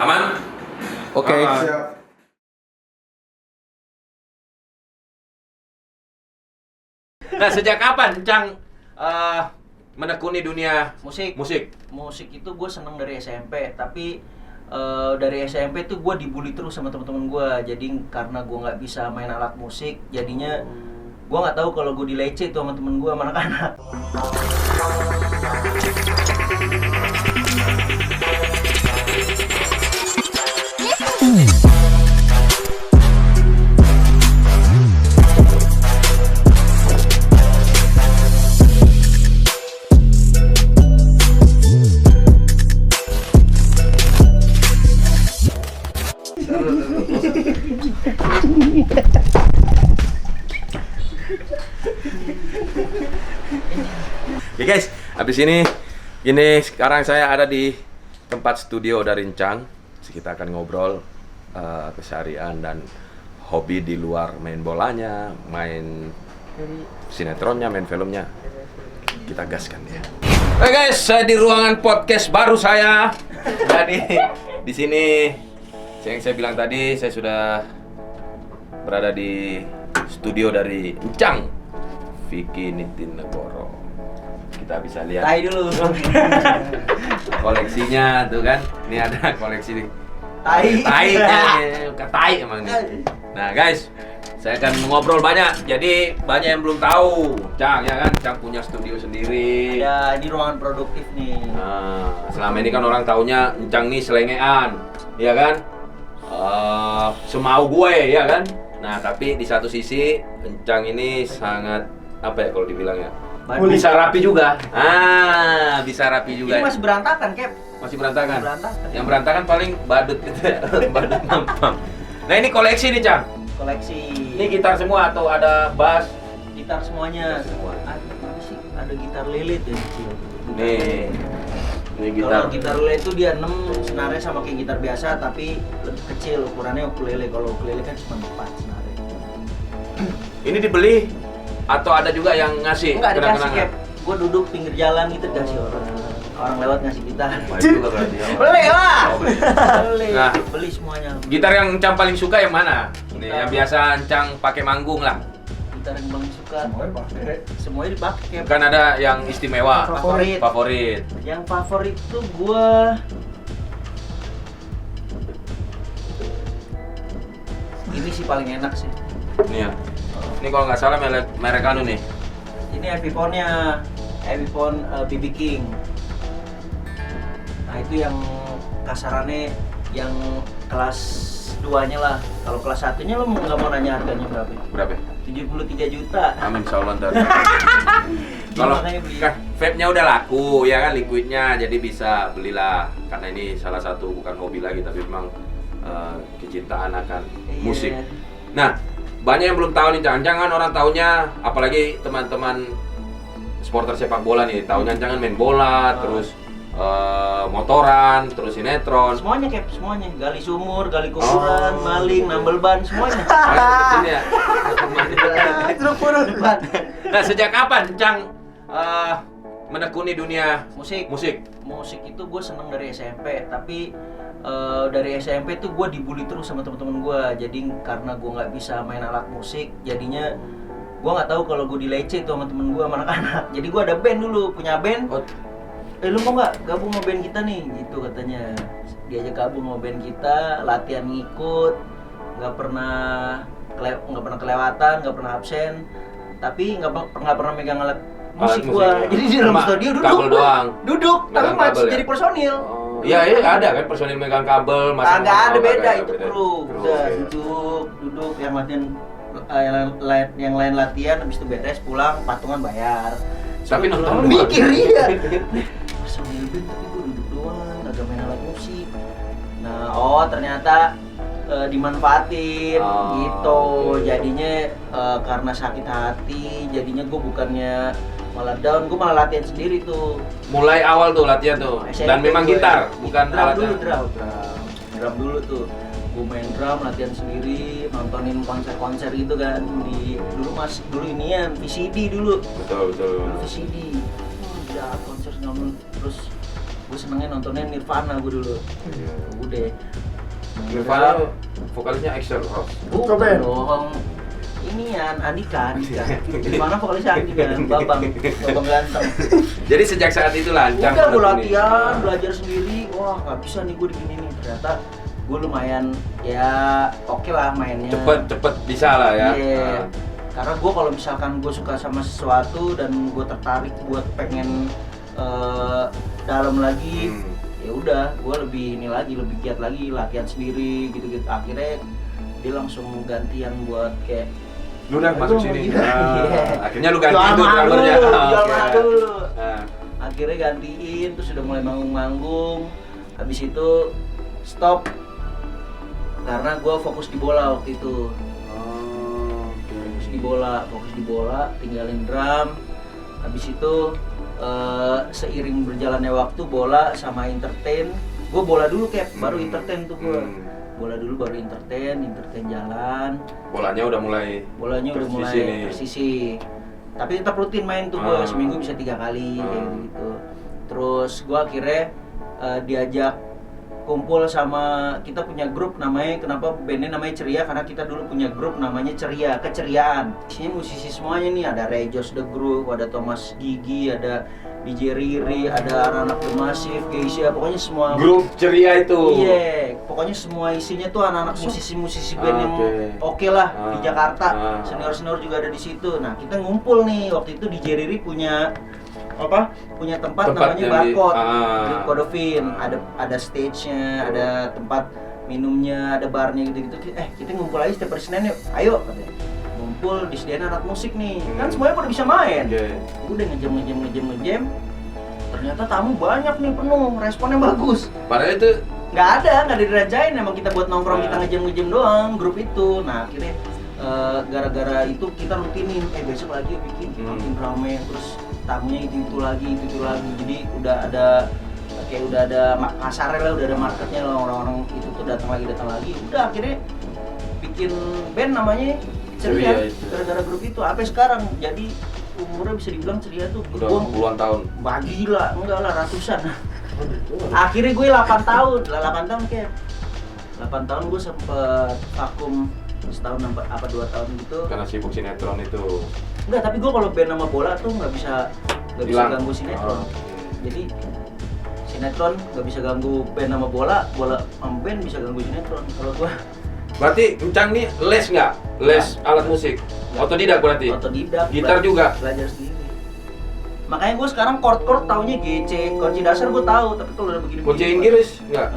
Aman? Oke. Siap. Nah, sejak kapan Cang menekuni dunia Musik itu gue seneng dari SMP, tapi dari SMP tuh gue dibully terus sama teman-teman gue. Jadi karena gue nggak bisa main alat musik, jadinya gue nggak tahu kalau gue dilece tuh sama temen gue, sama anak-anak. Oke guys, habis ini sekarang saya ada di tempat studio dari Encang. Kita akan ngobrol keseharian dan hobi di luar main bolanya, main sinetronnya, main filmnya. Kita gaskan ya. Oke guys, saya di ruangan podcast baru saya. Jadi di sini yang saya bilang tadi, saya sudah berada di studio dari Encang, Vicky Nitinegoro. Kita bisa lihat Tai dulu. koleksinya tuh kan. Ini ada koleksi Tai. bukan tai emang nih. Nah guys, saya akan ngobrol banyak. Jadi banyak yang belum tahu Cang, ya kan? Cang punya studio sendiri. Ya, ini ruangan produktif nih. Nah, selama ini kan orang taunya Encang nih selengean, ya kan? Semau gue, ya kan? Nah, tapi di satu sisi Encang ini sangat apa ya kalau dibilang ya? Bisa rapi juga. Bisa rapi juga. Ini masih berantakan, Kep. Masih berantakan. Berantakan. Yang berantakan paling badut gitu ya. Badut mampang. Nah, ini koleksi nih, Cang. Koleksi. Ini gitar semua atau ada bass? Gitar semuanya. Gitar semua. Ada gitar lele tuh. Nih. Ini gitar. Kalau gitar lele itu dia 6 senarnya sama kayak gitar biasa, tapi lebih kecil ukurannya ukulele. Kalau ukulele kan cuma 4 senarnya. Ini dibeli atau ada juga yang ngasih? Enggak dikasih, kenang-kenangan? Kep. Gue duduk pinggir jalan gitu dikasih orang lewat ngasih gitar. Baik juga berarti ya. Beli lah. Oh, beli. Beli. Nah. Beli semuanya. Gitar yang Encang paling suka yang mana? Nih, Gitar. yang biasa Encang pakai manggung lah. Gitar yang paling suka. Semuanya dipakai, Kep. Kan ada yang istimewa. Favorit. Favorit. Yang favorit tuh gua ini sih paling enak sih. Nih ya. Ini kalau nggak salah merek anu nih. Ini Epiphone-nya, Epiphone BB King. Nah itu yang kasarannya yang kelas 2-nya lah. Kalau kelas 1-nya lo nggak mau nanya harganya berapa? Berapa? 73 juta. Amin, insyaallah ntar. Kalau Makanya beli. kan vape-nya udah laku ya kan, liquidnya, jadi bisa belilah karena ini salah satu bukan hobi lagi tapi memang kecintaan akan Iya. musik. Nah, banyak yang belum tahu nih Cang kan orang taunya, apalagi teman-teman supporter sepak bola nih, taunya jangan main bola, terus motoran, terus sinetron. Semuanya, Kep, semuanya. Gali sumur, gali kuburan, maling, nambel ban, semuanya. Sini ya. Truk ban. Nah, sejak kapan Cang menekuni dunia Musik itu gue seneng dari SMP, tapi dari SMP tuh gue dibully terus sama teman-teman gue. Jadi karena gue nggak bisa main alat musik, jadinya gue nggak tahu kalau gue dilece tuh sama temen gue, sama anak-anak. Jadi gue ada band dulu, punya band. Lu mau nggak gabung sama band kita nih? Gitu katanya. Diajak gabung sama band kita, latihan ngikut, nggak pernah kelewatan, nggak pernah absen. Tapi nggak pernah megang alat musik gua. Jadi di dalam studio duduk. Kabel doang. Duduk, tapi Megang masih kabel ya? jadi personil. Iya, ada kan personil megang kabel, masang. Agak ada beda kagak itu beda. kru. Udah Oke. duduk yang latihan yang lain latihan, habis itu beres pulang patungan bayar. Tapi nonton doang. mikir iya. Personil band tapi gua duduk doang, kagak main alat musik. Nah, ternyata dimanfaatin gitu. Oke. Jadinya karena sakit hati, jadinya gue bukannya malah down, gue malah latihan sendiri tuh. Mulai awal tuh latihan tuh. SMP Dan memang gue gitar, bukan drum alat. dulu, drum dulu tuh. Gue main drum, latihan sendiri, nontonin konser-konser gitu kan. Dulu inian VCD dulu. Betul. VCD. Udah konser segala macam. Terus Gue senengnya nontonnya Nirvana gue dulu. Udah. Nirvana vokalisnya Axl Rose. Bukan dong. Inian, Andika. Nirvana vokalisnya Andika, Babang ganteng. Jadi sejak saat itu lancang. Udah gue menekuni. latihan, belajar sendiri. Wah nggak bisa nih gue begini nih. Ternyata gue lumayan ya oke lah mainnya. Cepet bisa lah ya. Iya. Nah. Karena gue kalau misalkan gue suka sama sesuatu dan gue tertarik buat pengen dalam lagi, ya udah gue lebih giat lagi latihan sendiri gitu. Akhirnya dia langsung gantian buat kayak Lu udah masuk sini. Iya. Akhirnya lu gantiin tuh drummernya. Jual Oke. dulu. Nah. Akhirnya gantiin, terus udah mulai manggung-manggung. Habis itu stop karena gue fokus di bola waktu itu. Fokus di bola, tinggalin drum. Habis itu seiring berjalannya waktu bola sama entertain. Gue bola dulu baru entertain tuh gue. Bola dulu baru entertain jalan. Bolanya udah mulai nih. tersisi. Tapi tetap rutin main tuh gue, seminggu bisa 3 kali kayak gitu. Terus gue akhirnya diajak kumpul sama, kita punya grup namanya, kenapa bandnya namanya Ceria, karena kita dulu punya grup namanya Ceria, Keceriaan. Isinya musisi semuanya nih, ada Rejos The Group, ada Thomas Gigi, ada DJ Riri, ada anak-anak The Massive, Geisha, pokoknya semua Grup Ceria itu. Iya, pokoknya semua isinya tuh anak-anak musisi-musisi band yang oke lah di Jakarta. Senior-senior juga ada di situ. Nah, kita ngumpul nih, waktu itu DJ Riri punya tempat namanya Barcode di Kodovin. Ada stage-nya, ada tempat minumnya, ada barnya gitu-gitu. Kita ngumpul aja setiap hari Senin yuk. Ayo katanya. Ngumpul disediain anak musik nih. Kan semuanya pada bisa main. Udah ngejam. Ternyata tamu banyak nih, penuh, responnya bagus. Padahal itu nggak ada dirajain, emang kita buat nongkrong, kita ngejam doang grup itu. Nah akhirnya gara-gara itu kita rutinin, besok lagi bikin makin rame, terus tamunya itu lagi, jadi udah ada pasarnya lah, udah ada marketnya lah, orang-orang itu tuh datang lagi, udah akhirnya bikin band namanya Ceria, gara-gara grup itu. Sampai sekarang jadi umurnya bisa dibilang Ceria tuh udah puluhan tahun. Bagi lah, enggak lah, ratusan. Akhirnya gue 8 tahun kayak 8 tahun gue sempet vakum setahun apa 2 tahun gitu Karena sibuk sinetron itu. Enggak, tapi gue kalau band sama bola tuh nggak bisa ganggu sinetron. Jadi sinetron nggak bisa ganggu band sama bola sama band bisa ganggu sinetron. Kalau gue Berarti Encang nih les nggak? Les alat musik? Otodidak berarti? otodidak, Gitar juga? belajar sendiri. Makanya gue sekarang chord taunya GC, kunci dasar gue tahu, tapi kalau udah begini Kunci Inggris nggak?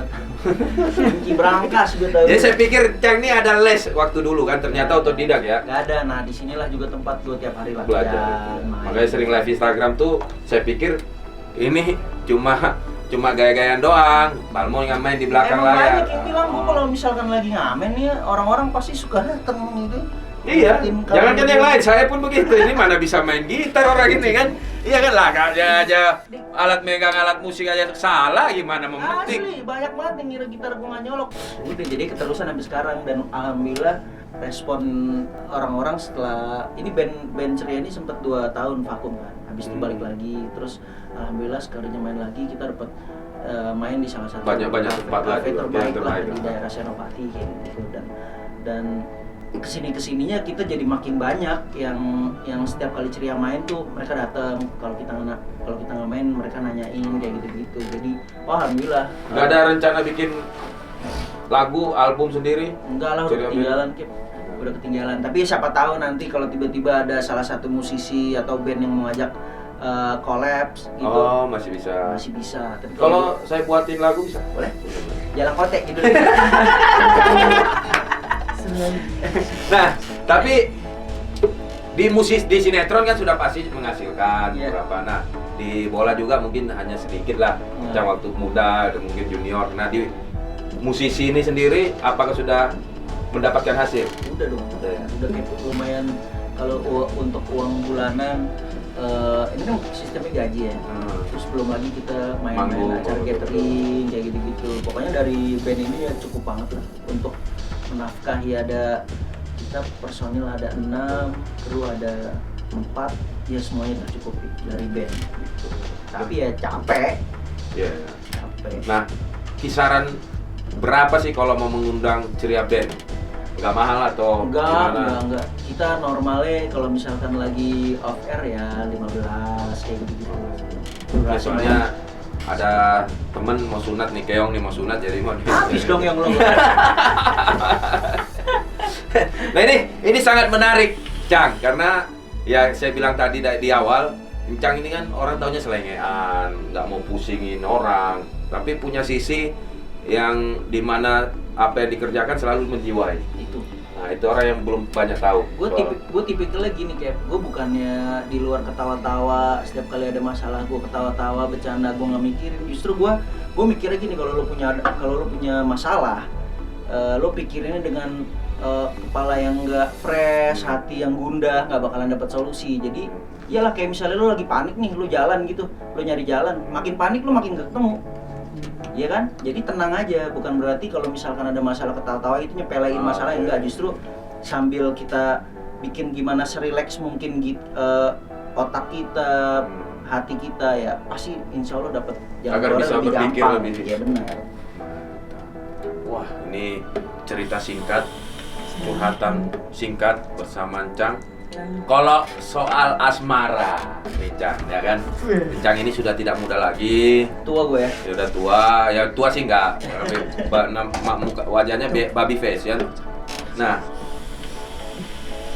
kunci brankas gue tahu. Jadi saya pikir Encang nih ada les waktu dulu kan, ternyata otodidak ya? Nggak ada. Nah disinilah juga tempat gue tiap hari latihan. Belajar. Main. Makanya sering live Instagram tuh saya pikir ini cuma gaya-gayaan doang. Balmo yang main di belakang Emang layar. banyak yang bilang gue kalau misalkan lagi ngamen nih, orang-orang pasti suka dateng gitu. Iya, Tim jangan kan kami yang gitu. lain, saya pun begitu. Ini mana bisa main gitar orang ini kan? Iya kan lah, aja megang alat musik aja salah, gimana memetik? Asli, banyak banget yang ngira gitar gue nggak nyolok. Udah jadi keterusan sampai sekarang, dan alhamdulillah respon orang-orang setelah ini band Ceria ini sempat 2 tahun vakum kan. Habis itu balik lagi, terus alhamdulillah sekalinya main lagi kita dapat main di salah satu Banyak tempat kafe lagi, terbaik lah terbaik. di daerah Senopati kayak gitu. Dan kesininya kita jadi makin banyak yang setiap kali Ceria main tuh mereka datang. Kalau kita nggak main mereka nanyain kayak gitu. Jadi alhamdulillah. Nggak ada rencana bikin lagu, album sendiri? Enggak lah, udah ketinggalan. Tapi siapa tahu nanti kalau tiba-tiba ada salah satu musisi atau band yang mengajak collabs gitu. Oh, masih bisa. Masih bisa. Tapi Kalau saya buatin lagu bisa? boleh? Jalan kotek gitu. Nah, tapi di sinetron kan sudah pasti menghasilkan Iya. beberapa. Nah, di bola juga mungkin hanya sedikit lah. Yang waktu muda dan mungkin junior. Nah, di musisi ini sendiri apakah sudah mendapatkan hasil? Udah dong. Udah ya. Udah kayak lumayan. Kalau untuk uang bulanan, ini kan sistemnya gaji ya. Terus belum lagi kita main Manggung. acara catering kayak gitu-gitu. Pokoknya dari band ini ya cukup banget lah untuk menafkahi. Ada kita personil ada 6, kru ada 4, ya semuanya tercukupi dari band gitu. Tapi ya capek Iya. Capek. Nah, kisaran berapa sih kalau mau mengundang ceria band? Nggak mahal atau gimana? Enggak. Kita normalnya kalau misalkan lagi off air ya 15 kayak gitu. Ya, soalnya ada temen mau sunat nih, Keong nih mau sunat jadi mau habis dong yang lo. Nah ini sangat menarik, Cang, karena ya saya bilang tadi di awal, Cang ini kan orang taunya selengean, nggak mau pusingin orang, tapi punya sisi yang dimana apa yang dikerjakan selalu menjiwai. Itu. Nah itu orang yang belum banyak tahu. Gue tipikalnya gini kayak gue bukannya di luar ketawa-tawa setiap kali ada masalah gue ketawa-tawa bercanda gue nggak mikirin, justru gue mikirnya gini, kalau lo punya masalah lo pikirinnya dengan kepala yang nggak fresh, hati yang gundah, nggak bakalan dapat solusi. Jadi iyalah kayak misalnya lo lagi panik nih, lo jalan gitu, lo nyari jalan, makin panik lo makin gak ketemu. Iya kan? Jadi tenang aja, bukan berarti kalau misalkan ada masalah ketawa-tawa itu nyepelein masalah, enggak, justru sambil kita bikin gimana serileks mungkin otak kita, hati kita ya pasti insya Allah dapat jalan agar bisa lebih berpikir gampang. lebih. Iya benar. Wah, ini cerita singkat, curhatan singkat bersama Cang. Kalau soal asmara, Cang, ya kan? Cang ini sudah tidak muda lagi. Tua gue ya. Ya udah tua, ya tua sih enggak. Muka wajahnya baby face ya. Nah,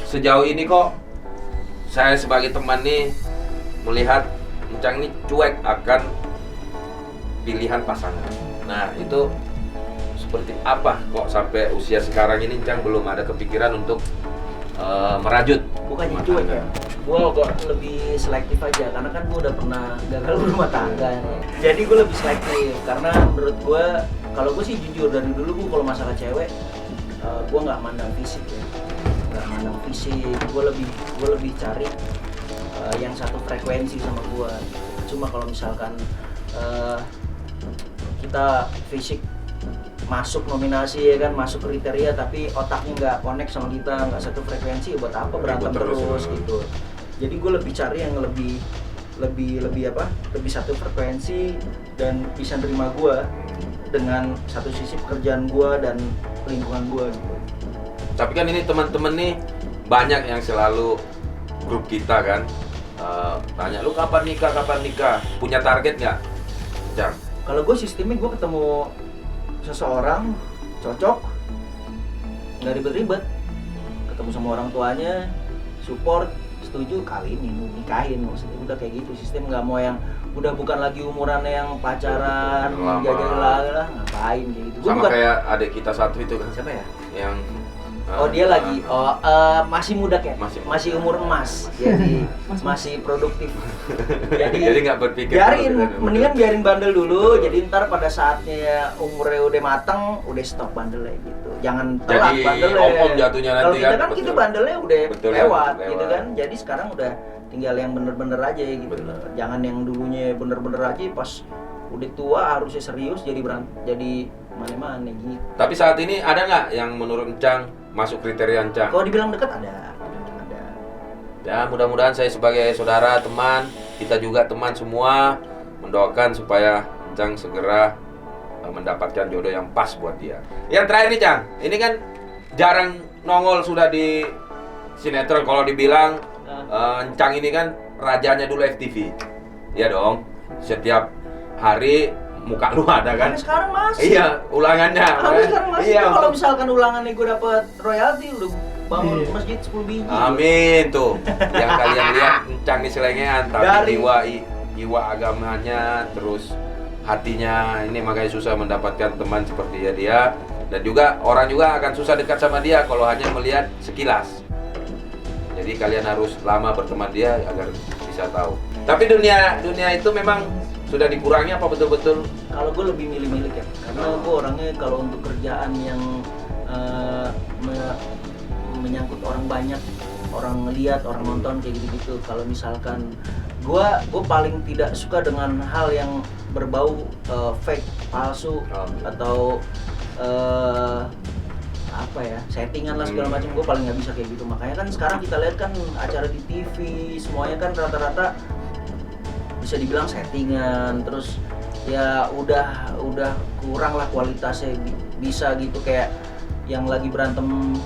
sejauh ini kok saya sebagai teman nih melihat Cang ini cuek akan pilihan pasangan. Nah, itu seperti apa kok sampai usia sekarang ini Cang belum ada kepikiran untuk merajut? Bukannya cuek ya, gue kok lebih selektif aja karena kan gue udah pernah gagal berumah tangga nih. Jadi gue lebih selektif karena menurut gue, kalau gue sih jujur dari dulu gue kalau masalah cewek gue nggak mandang fisik ya, nggak mandang fisik. Gue lebih cari yang satu frekuensi sama gue. Cuma kalau misalkan kita fisik masuk nominasi ya kan, masuk kriteria tapi otaknya nggak connect sama kita, nggak satu frekuensi, buat apa berantem terus gitu. Jadi gue lebih cari yang lebih satu frekuensi dan bisa nerima gue dengan satu sisi pekerjaan gue dan lingkungan gue gitu. Tapi kan ini teman-teman nih banyak yang selalu grup kita kan tanya, lu kapan nikah? Punya target nggak, Cang? Kalau gue sistemnya gue ketemu seseorang cocok, nggak ribet-ribet, ketemu sama orang tuanya, support, setuju, kawinin, nikahin, maksudnya udah kayak gitu. Sistem nggak mau yang udah bukan lagi umurannya yang pacaran, jajan lah, ngapain kayak gitu. Sama bukan, kayak adik kita satu itu kan, siapa ya? yang Dia lagi, masih muda kayak, masih umur emas, jadi masih produktif. jadi nggak berpikir Mendingan biarin bandel dulu, jadi ntar pada saatnya umurnya udah mateng, udah stop bandelnya gitu. Jangan telat jadi bandelnya. om jatuhnya nanti. Kalau kita kan kita bandelnya udah lewat gitu kan, jadi sekarang udah tinggal yang bener-bener aja gitu. Jangan yang dulunya bener-bener aja, pas udah tua harusnya serius jadi mana-mana gitu. Tapi saat ini ada nggak yang menurut Cang masuk kriteria Cang? Kalau dibilang dekat ada. Ya mudah-mudahan saya sebagai saudara, teman, kita juga teman semua mendoakan supaya Cang segera mendapatkan jodoh yang pas buat dia. Yang terakhir nih Cang, ini kan jarang nongol sudah di sinetron. Kalau dibilang Cang ini kan rajanya dulu FTV. Iya dong, setiap hari muka lu ada kan? Sampai sekarang masih. Iya, ulangannya. Sampai sekarang masih. Iya. Kalau misalkan ulangannya gue dapet royalti, udah bangun masjid 10 biji. Amin tuh. Yang kalian lihat Cang ini selengean, tapi Dari jiwa agamanya, terus hatinya ini makanya susah mendapatkan teman seperti dia. Dan juga orang juga akan susah dekat sama dia kalau hanya melihat sekilas. Jadi kalian harus lama berteman dia agar bisa tahu. Tapi dunia itu memang sudah dikurangi apa betul-betul? Kalau gue lebih milih-milih ya, karena gue orangnya kalau untuk kerjaan yang menyangkut orang banyak, orang ngeliat, orang nonton kayak gitu-gitu. Kalau misalkan gue paling tidak suka dengan hal yang berbau fake, palsu, atau apa ya, settingan lah segala macam. Gue paling nggak bisa kayak gitu. Makanya kan sekarang kita lihat kan acara di TV semuanya kan rata-rata bisa dibilang settingan, terus ya udah kurang lah kualitasnya, bisa gitu kayak yang lagi berantem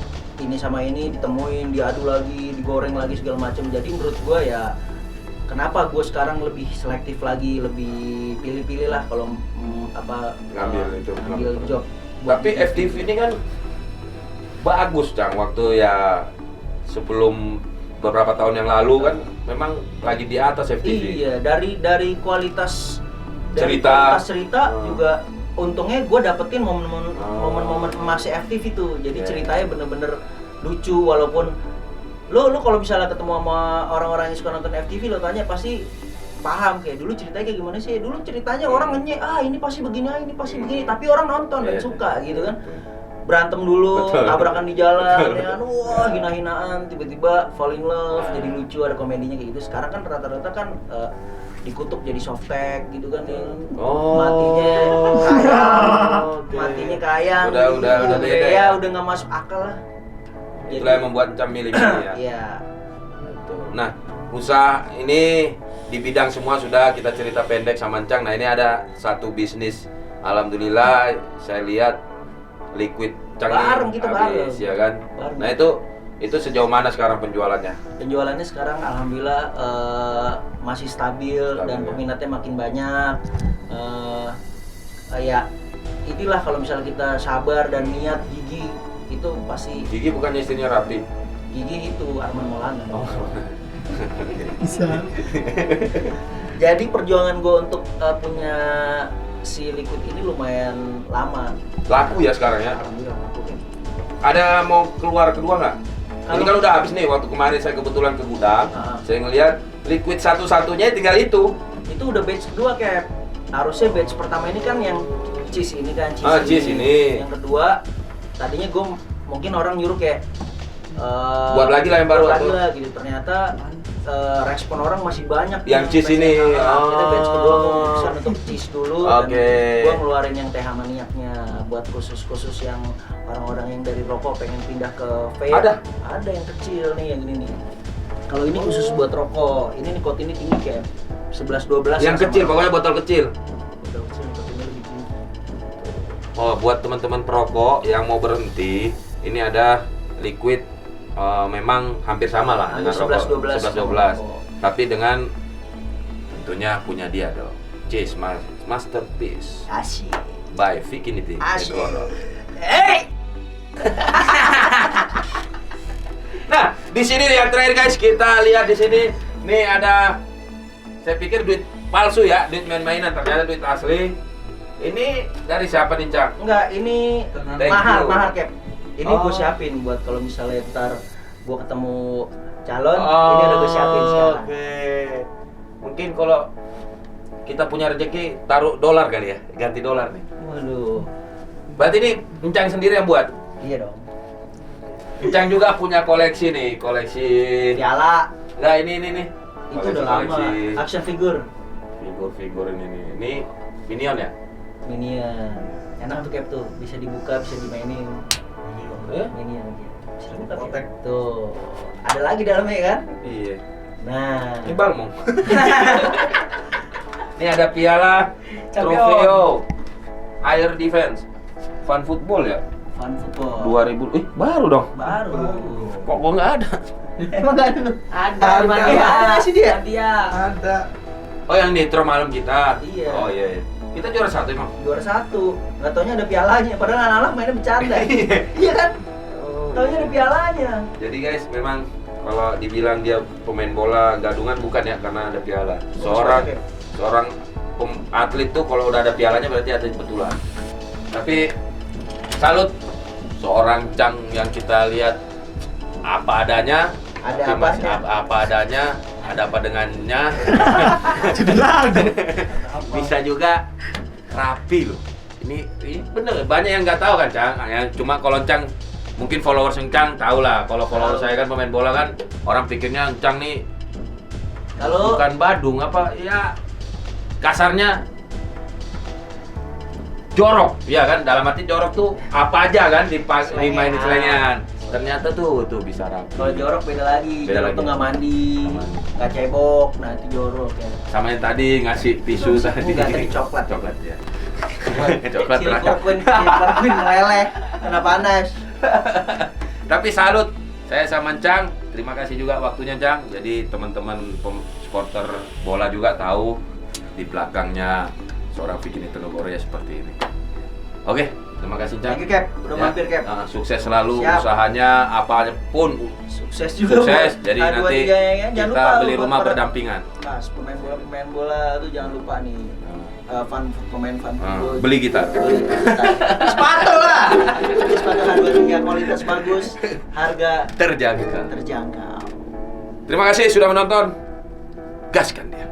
ini sama ini ditemuin, diadu lagi, digoreng lagi segala macam. Jadi menurut gua ya kenapa gue sekarang lebih selektif lagi, lebih pilih-pilih lah kalau ngambil job. Tapi FTV ini kan bagus Cang, waktu ya sebelum beberapa tahun yang lalu kan memang lagi di atas FTV. Iya, dari kualitas Cerita. juga untungnya gue dapetin momen-momen emasnya FTV tuh. Jadi ceritanya bener-bener lucu, walaupun lo kalau misalnya ketemu sama orang-orang yang suka nonton FTV, lo tanya pasti paham kayak dulu ceritanya kayak gimana sih. Dulu ceritanya orang ngenyek, ini pasti begini, ini pasti begini, tapi orang nonton dan suka gitu kan. Berantem dulu, tabrakan di jalan, ya kan, wah hina-hinaan, tiba-tiba fall in love, jadi lucu, ada komedinya kayak gitu. Sekarang kan rata-rata kan dikutuk jadi softtek gitu kan, matinya kayang, udah beda ya, udah nggak masuk akal lah. Itulah yang membuat Encang milih ya. Iya. Nah, usaha ini di bidang semua sudah kita cerita pendek sama Encang. Nah, ini ada satu bisnis. Alhamdulillah saya lihat liquid Encang bareng ini kita habis, ya kan. Bareng. Nah, itu sejauh mana sekarang penjualannya? Penjualannya sekarang alhamdulillah masih stabil dan peminatnya makin banyak. Ya itulah kalau misalnya kita sabar dan niat, gigi itu pasti. Gigi bukannya istrinya Rapi? Gigi itu Arman Maulana. Bisa. Jadi perjuangan gue untuk punya si liquid ini lumayan lama. Laku ya sekarang ya? Alhamdulillah laku kan. Ada mau keluar kedua nggak? Ini kan udah habis nih, waktu kemarin saya kebetulan ke gudang, saya ngelihat liquid satu-satunya tinggal itu. Itu udah batch kedua Cap. Harusnya batch pertama ini kan yang cheese ini kan, cheese ini. Yang kedua, tadinya gue mungkin orang nyuruh kayak buat lagi lah yang baru buat lagi lah gitu. Ternyata respon orang masih banyak yang cheese ini. Kita batch kedua gue memutuskan untuk cheese dulu, dan gue ngeluarin yang teh maniaknya buat khusus yang orang-orang yang dari rokok pengen pindah ke vape. Ada yang kecil nih, yang ini nih. Kalau ini khusus buat rokok, ini nikotinnya tinggi kayak 11-12. Yang kecil, pokoknya botol kecil. Botol kecil nikotinnya lebih tinggi. Oh, buat teman-teman perokok yang mau berhenti, ini ada liquid memang hampir sama lah dengan rokok 11-12. Tapi dengan tentunya punya dia dong. Cheese Masterpiece. Asyik. By Vikinity. Asyik. Hey! Nah, di sini yang terakhir guys, kita lihat di sini. Nih ada, saya pikir duit palsu ya, duit main-mainan, ternyata duit asli. Ini dari siapa nih, Cang? Enggak, ini Thank mahal you. Cap. Ini gue siapin buat kalau misalnya ntar gue ketemu calon, ini udah gue siapin sekarang. Oke. Mungkin kalau kita punya rezeki taruh dolar kali ya, ganti dolar nih. Waduh. Berarti ini Encang sendiri yang buat? Iya dong. Encang juga punya koleksi nih, koleksi Piala. Nah, ini nih. Itu udah lama. Action figure. Figur ini nih. Ini Minion ya? Minion. Enak tuh Cap tuh, bisa dibuka, bisa dimainin. Minion. Bisa dibuka Cap. Tuh. Ada lagi dalamnya kan? Iya. Nah. Ini Balmong. Ini ada piala Champion. Trofeo Air Defense Fun Football ya? Fun football. 2000. Baru dong. Baru. Kok gua nggak ada? Emang nggak ada lu? Ada. Ada sih dia. Ada. Oh, yang nitro malam kita. Iya. Oh iya. Kita juara 1 emang. Juara 1. Nggak taunya ada pialanya. Padahal anak-anak mainnya bercanda. Iya kan? Taunya ada pialanya. Jadi guys, memang kalau dibilang dia pemain bola gadungan bukan ya, karena ada piala. Seorang atlet tuh kalau udah ada pialanya berarti ada betulan. Tapi salut seorang Cang yang kita lihat apa adanya, Ada apa adanya, ada apa dengannya. Jadi lagu. Bisa juga rapi loh. Ini bener, banyak yang nggak tahu kan Cang. Yang cuma kalau Cang mungkin followers yang Cang tahu lah. Kalau followers saya kan pemain bola kan, orang pikirnya Cang nih Kalau bukan badung apa ya, kasarnya jorok, ya kan? Dalam arti jorok tuh apa aja kan dimainin selengan. Ternyata tuh bisa rapi. Kalau jorok beda lagi. Beda Jorok lagi. tuh nggak mandi, Nggak mandi. nggak cebok, nah itu jorok ya. Sama yang tadi ngasih tisu tadi. Enggak, tadi coklat. Coklat ya. Coklat Silver Queen meleleh, kena panas. Tapi salut, saya sama Cang. Terima kasih juga waktunya Cang. Jadi teman-teman supporter bola juga tahu di belakangnya seorang Vicky Nitonegoro ya seperti ini. Oke, terima kasih Cang. Thank you, Cap. Udah mampir, Cap. Sukses selalu Siap. usahanya apapun. Sukses juga. Sukses. buat Jadi A2 nanti tiga ya. Jangan kita lupa beli buat rumah para- berdampingan. Mas, pemain bola tuh jangan lupa nih. Pemain fan football. Beli gitar. Beli gitar. Sepatu lah. Sepatu A2 kualitas bagus, harga Terjangkau. terjangkau. Terima kasih sudah menonton. Gaskan dia.